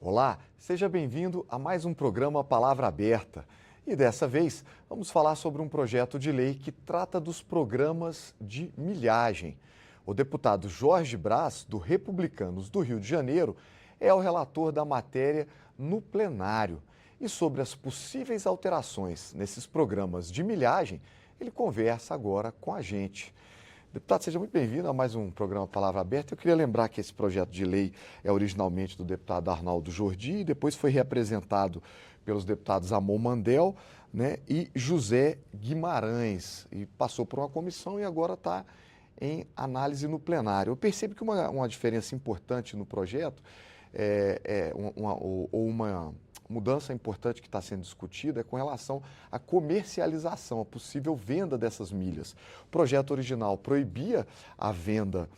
Olá, seja bem-vindo a mais um programa Palavra Aberta. E dessa vez vamos falar sobre um projeto de lei que trata dos programas de milhagem. O deputado Jorge Brás, do Republicanos do Rio de Janeiro, é o relator da matéria no plenário. E sobre as possíveis alterações nesses programas de milhagem, ele conversa agora com a gente. Deputado, seja muito bem-vindo a mais um programa Palavra Aberta. Eu queria lembrar que esse projeto de lei é originalmente do deputado Arnaldo Jordi e depois foi reapresentado pelos deputados Amon Mandel, né, e José Guimarães. E passou por uma comissão e agora está em análise no plenário. Eu percebo que uma diferença importante no projeto uma mudança importante que está sendo discutida é com relação à comercialização, a possível venda dessas milhas. O projeto original proibia a venda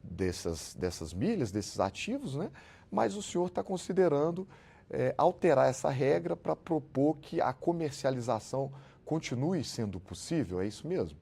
dessas milhas, desses ativos, né? Mas o senhor está considerando alterar essa regra para propor que a comercialização continue sendo possível, é isso mesmo?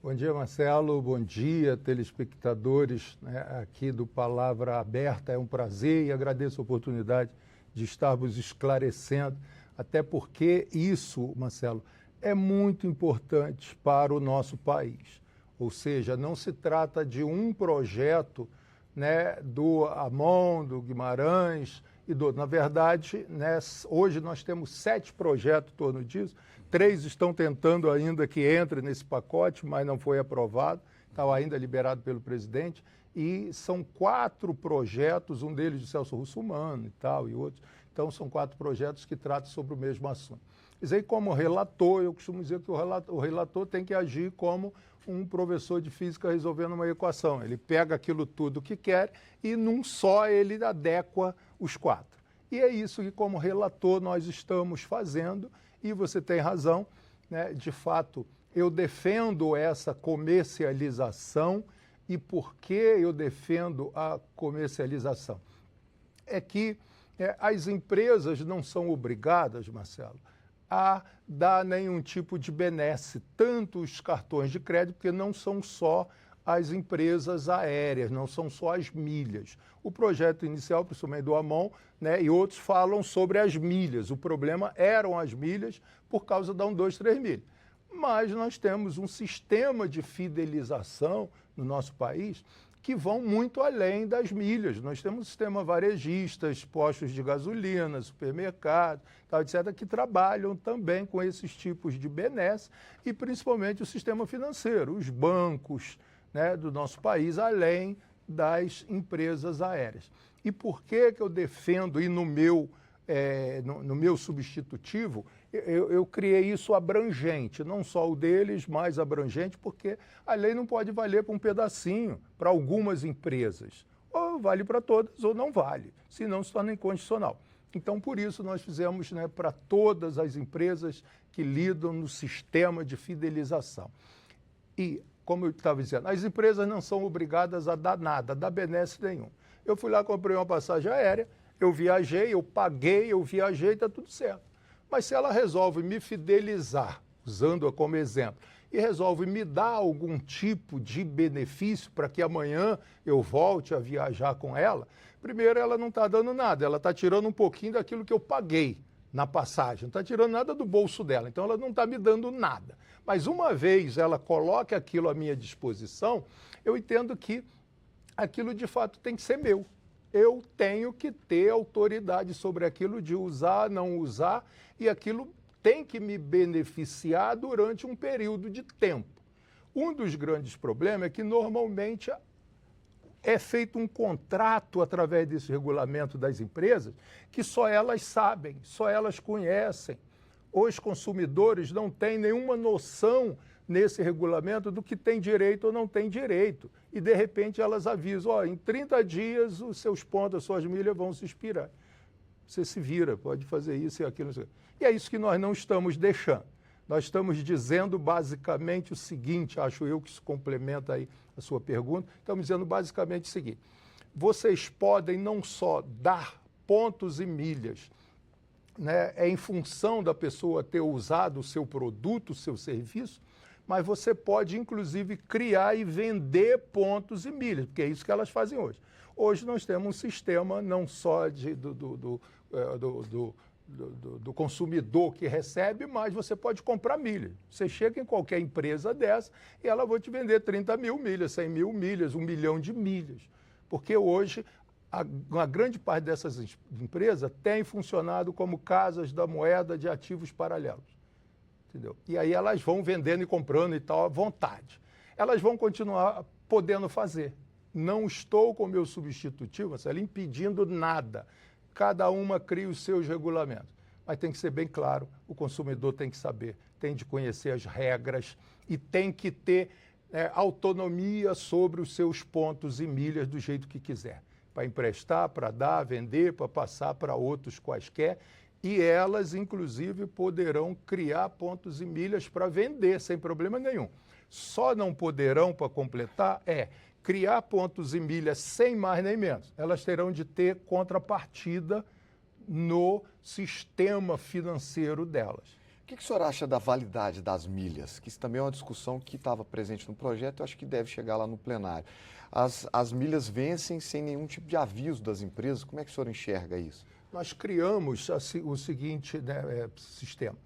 Bom dia, Marcelo. Bom dia, telespectadores, né, aqui do Palavra Aberta. É um prazer e agradeço a oportunidade de estarmos esclarecendo, até porque isso, Marcelo, é muito importante para o nosso país. Ou seja, não se trata de um projeto, né, do Amon, do Guimarães e do... Na verdade, né, hoje nós temos 7 projetos em torno disso, 3 estão tentando ainda que entre nesse pacote, mas não foi aprovado, está ainda liberado pelo presidente. E são 4 projetos, um deles de Celso Russomano e tal, e outros. Então, são 4 projetos que tratam sobre o mesmo assunto. Mas aí, como relator, eu costumo dizer que o relator tem que agir como um professor de física resolvendo uma equação. Ele pega aquilo tudo que quer e, num só, ele adequa os 4. E é isso que, como relator, nós estamos fazendo. E você tem razão, né? De fato, eu defendo essa comercialização. E por que eu defendo a comercialização? É que as empresas não são obrigadas, Marcelo, a dar nenhum tipo de benesse, tanto os cartões de crédito, porque não são só as empresas aéreas, não são só as milhas. O projeto inicial, principalmente do Amon, né, e outros falam sobre as milhas. O problema eram as milhas por causa da 1, 2, 3 milhas. Mas nós temos um sistema de fidelização no nosso país que vão muito além das milhas. Nós temos um sistema varejistas, postos de gasolina, supermercados, tal, etc., que trabalham também com esses tipos de benesse e principalmente o sistema financeiro, os bancos, né, do nosso país, além das empresas aéreas. E por que eu defendo, e no meu substitutivo, eu criei isso abrangente, não só o deles, mais abrangente, porque a lei não pode valer para um pedacinho, para algumas empresas. Ou vale para todas ou não vale, senão se torna inconstitucional. Então, por isso, nós fizemos, né, para todas as empresas que lidam no sistema de fidelização. E, como eu estava dizendo, as empresas não são obrigadas a dar nada, a dar benesse nenhum. Eu fui lá, comprei uma passagem aérea, eu viajei, eu paguei, eu viajei, está tudo certo. Mas se ela resolve me fidelizar, usando-a como exemplo, e resolve me dar algum tipo de benefício para que amanhã eu volte a viajar com ela, primeiro ela não está dando nada, ela está tirando um pouquinho daquilo que eu paguei na passagem, não está tirando nada do bolso dela, então ela não está me dando nada. Mas uma vez ela coloque aquilo à minha disposição, eu entendo que aquilo de fato tem que ser meu. Eu tenho que ter autoridade sobre aquilo de usar, não usar, e aquilo tem que me beneficiar durante um período de tempo. Um dos grandes problemas é que normalmente é feito um contrato através desse regulamento das empresas que só elas sabem, só elas conhecem. Os consumidores não têm nenhuma noção nesse regulamento do que tem direito ou não tem direito. E, de repente, elas avisam, em 30 dias os seus pontos, as suas milhas vão se expirar. Você se vira, pode fazer isso e aquilo. E é isso que nós não estamos deixando. Nós estamos dizendo basicamente o seguinte, acho eu que isso complementa aí a sua pergunta, estamos dizendo basicamente o seguinte, vocês podem não só dar pontos e milhas, né, em função da pessoa ter usado o seu produto, o seu serviço, mas você pode, inclusive, criar e vender pontos e milhas, porque é isso que elas fazem hoje. Hoje nós temos um sistema não só do consumidor que recebe, mas você pode comprar milhas. Você chega em qualquer empresa dessa e ela vai te vender 30 mil milhas, 100 mil milhas, 1 milhão de milhas. Porque hoje uma grande parte dessas empresas tem funcionado como casas da moeda de ativos paralelos. Entendeu? E aí elas vão vendendo e comprando e tal à vontade. Elas vão continuar podendo fazer. Não estou com o meu substitutivo, Marcelo, impedindo nada. Cada uma cria os seus regulamentos. Mas tem que ser bem claro, o consumidor tem que saber, tem de conhecer as regras e tem que ter autonomia sobre os seus pontos e milhas do jeito que quiser. Para emprestar, para dar, vender, para passar para outros quaisquer. E elas, inclusive, poderão criar pontos e milhas para vender, sem problema nenhum. Só não poderão, para completar, criar pontos e milhas sem mais nem menos. Elas terão de ter contrapartida no sistema financeiro delas. O que o senhor acha da validade das milhas? Que isso também é uma discussão que estava presente no projeto e eu acho que deve chegar lá no plenário. As milhas vencem sem nenhum tipo de aviso das empresas. Como é que o senhor enxerga isso? Nós criamos o seguinte sistema.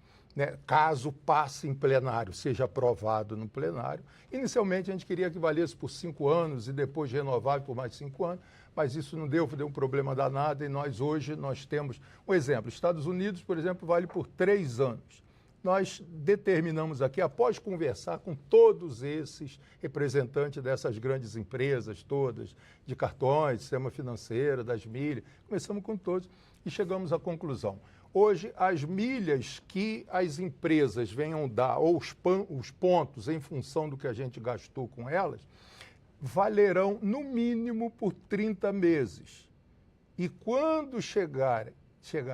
Caso passe em plenário, seja aprovado no plenário. Inicialmente, a gente queria que valesse por 5 anos e depois renovável por mais 5 anos, mas isso não deu um problema danado e hoje nós temos um exemplo. Estados Unidos, por exemplo, vale por 3 anos. Nós determinamos aqui, após conversar com todos esses representantes dessas grandes empresas todas, de cartões, sistema financeiro, das milhas, começamos com todos e chegamos à conclusão. Hoje, as milhas que as empresas venham dar, ou os pontos em função do que a gente gastou com elas, valerão no mínimo por 30 meses. E quando chegar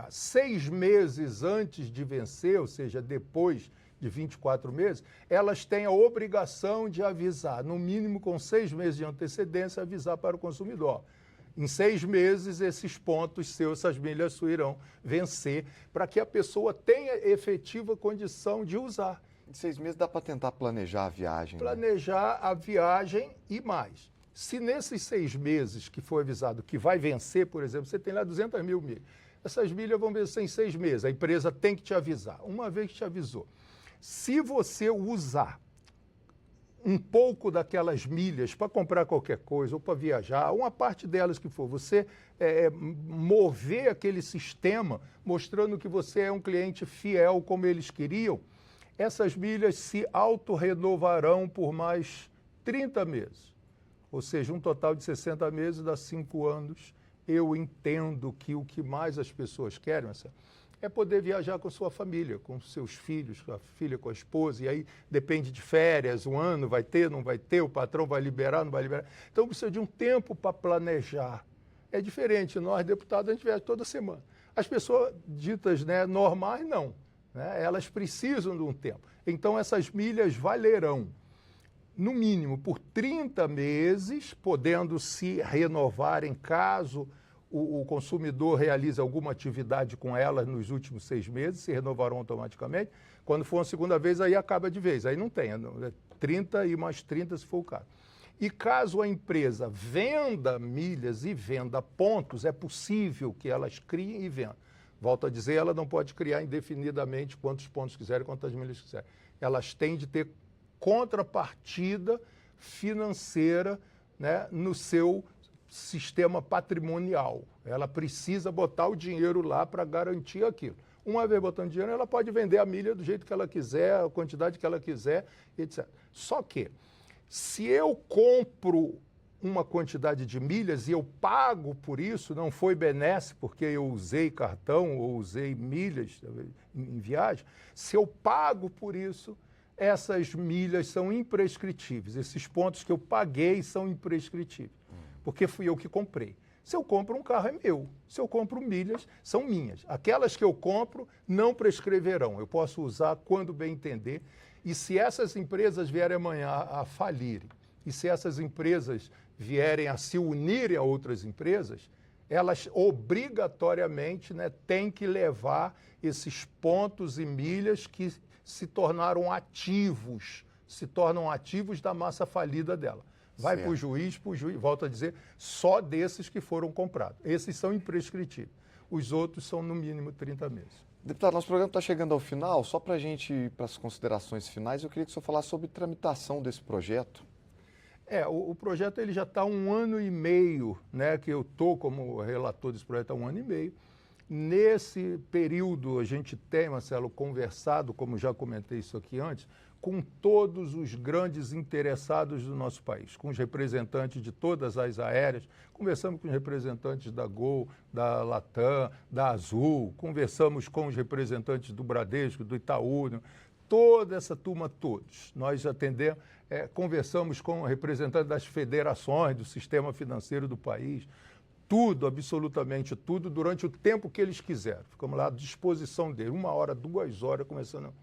6 meses antes de vencer, ou seja, depois de 24 meses, elas têm a obrigação de avisar, no mínimo com 6 meses de antecedência, avisar para o consumidor. Em 6 meses, esses pontos seus, essas milhas suas irão vencer, para que a pessoa tenha efetiva condição de usar. Em 6 meses dá para tentar planejar a viagem. Planejar a viagem e mais. Se nesses 6 meses que foi avisado que vai vencer, por exemplo, você tem lá 200 mil milhas. Essas milhas vão vencer em 6 meses. A empresa tem que te avisar. Uma vez que te avisou. Se você usar um pouco daquelas milhas para comprar qualquer coisa ou para viajar, uma parte delas que for, você mover aquele sistema mostrando que você é um cliente fiel como eles queriam, essas milhas se autorrenovarão por mais 30 meses. Ou seja, um total de 60 meses dá 5 anos. Eu entendo que o que mais as pessoas querem é poder viajar com sua família, com seus filhos, com a filha, com a esposa, e aí depende de férias, um ano vai ter, não vai ter, o patrão vai liberar, não vai liberar. Então precisa de um tempo para planejar. É diferente, nós, deputados, a gente viaja toda semana. As pessoas ditas normais, não. Elas precisam de um tempo. Então essas milhas valerão, no mínimo, por 30 meses, podendo se renovar em caso o consumidor realize alguma atividade com elas nos últimos 6 meses, se renovarão automaticamente. Quando for uma segunda vez, aí acaba de vez. Aí não tem, 30 e mais 30 se for o caso. E caso a empresa venda milhas e venda pontos, é possível que elas criem e vendam. Volto a dizer, ela não pode criar indefinidamente quantos pontos quiserem, quantas milhas quiserem. Elas têm de ter contrapartida financeira no seu sistema patrimonial. Ela precisa botar o dinheiro lá para garantir aquilo. Uma vez botando dinheiro, ela pode vender a milha do jeito que ela quiser, a quantidade que ela quiser, etc. Só que, se eu compro uma quantidade de milhas e eu pago por isso, não foi benéfico porque eu usei cartão ou usei milhas em viagem, se eu pago por isso, essas milhas são imprescritíveis. Esses pontos que eu paguei são imprescritíveis, porque fui eu que comprei. Se eu compro um carro, é meu. Se eu compro milhas, são minhas. Aquelas que eu compro não prescreverão. Eu posso usar quando bem entender. E se essas empresas vierem amanhã a falirem, e se essas empresas vierem a se unirem a outras empresas, elas obrigatoriamente têm que levar esses pontos e milhas que se tornaram ativos se tornam ativos da massa falida dela. Vai para o juiz, volto a dizer, só desses que foram comprados. Esses são imprescritíveis. Os outros são no mínimo 30 meses. Deputado, nosso programa está chegando ao final. Só para a gente ir para as considerações finais, eu queria que o senhor falasse sobre tramitação desse projeto. O projeto ele já está há 1 ano e meio, né, que eu estou como relator desse projeto há 1 ano e meio. Nesse período, a gente tem, Marcelo, conversado, como já comentei isso aqui antes, com todos os grandes interessados do nosso país, com os representantes de todas as aéreas, conversamos com os representantes da Gol, da Latam, da Azul, conversamos com os representantes do Bradesco, do Itaú, toda essa turma, todos. Nós atendemos, conversamos com representantes das federações, do sistema financeiro do país, tudo, absolutamente tudo, durante o tempo que eles quiseram. Ficamos lá à disposição deles, 1 hora, 2 horas, começando.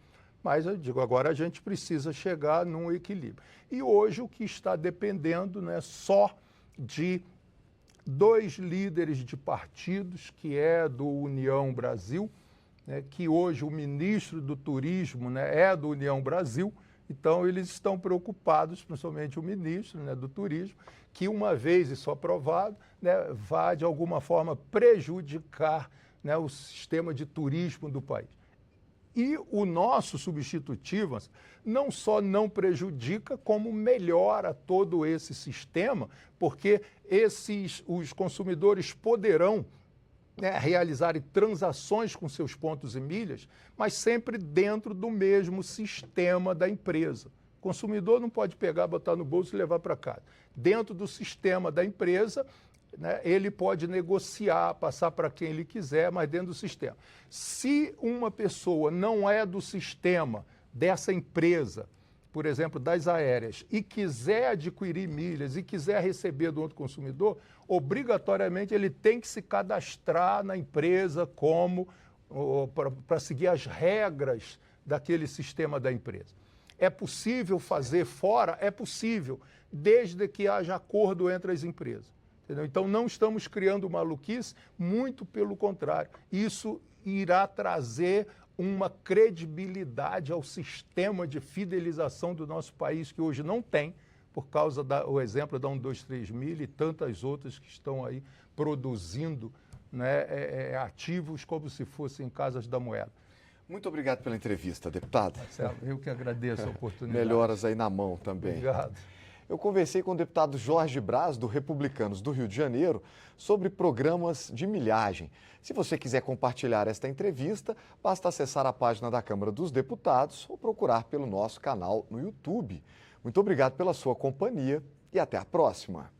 Mas eu digo, agora a gente precisa chegar num equilíbrio. E hoje o que está dependendo, né, só de 2 líderes de partidos, que é do União Brasil, né, que hoje o ministro do Turismo, né, é do União Brasil, então eles estão preocupados, principalmente o ministro, né, do Turismo, que uma vez isso aprovado, né, vai de alguma forma prejudicar, né, o sistema de turismo do país. E o nosso substitutivo não só não prejudica, como melhora todo esse sistema, porque os consumidores poderão, né, realizarem transações com seus pontos e milhas, mas sempre dentro do mesmo sistema da empresa. O consumidor não pode pegar, botar no bolso e levar para casa. Dentro do sistema da empresa, né, ele pode negociar, passar para quem ele quiser, mas dentro do sistema. Se uma pessoa não é do sistema dessa empresa, por exemplo, das aéreas, e quiser adquirir milhas e quiser receber do outro consumidor, obrigatoriamente ele tem que se cadastrar na empresa como para seguir as regras daquele sistema da empresa. É possível fazer fora? É possível, desde que haja acordo entre as empresas. Entendeu? Então, não estamos criando maluquice, muito pelo contrário. Isso irá trazer uma credibilidade ao sistema de fidelização do nosso país, que hoje não tem, por causa do exemplo da 123 Milha e tantas outras que estão aí produzindo, né, ativos como se fossem casas da moeda. Muito obrigado pela entrevista, deputado. Marcelo, eu que agradeço a oportunidade. Melhoras aí na mão também. Obrigado. Eu conversei com o deputado Jorge Braz, do Republicanos do Rio de Janeiro, sobre programas de milhagem. Se você quiser compartilhar esta entrevista, basta acessar a página da Câmara dos Deputados ou procurar pelo nosso canal no YouTube. Muito obrigado pela sua companhia e até a próxima.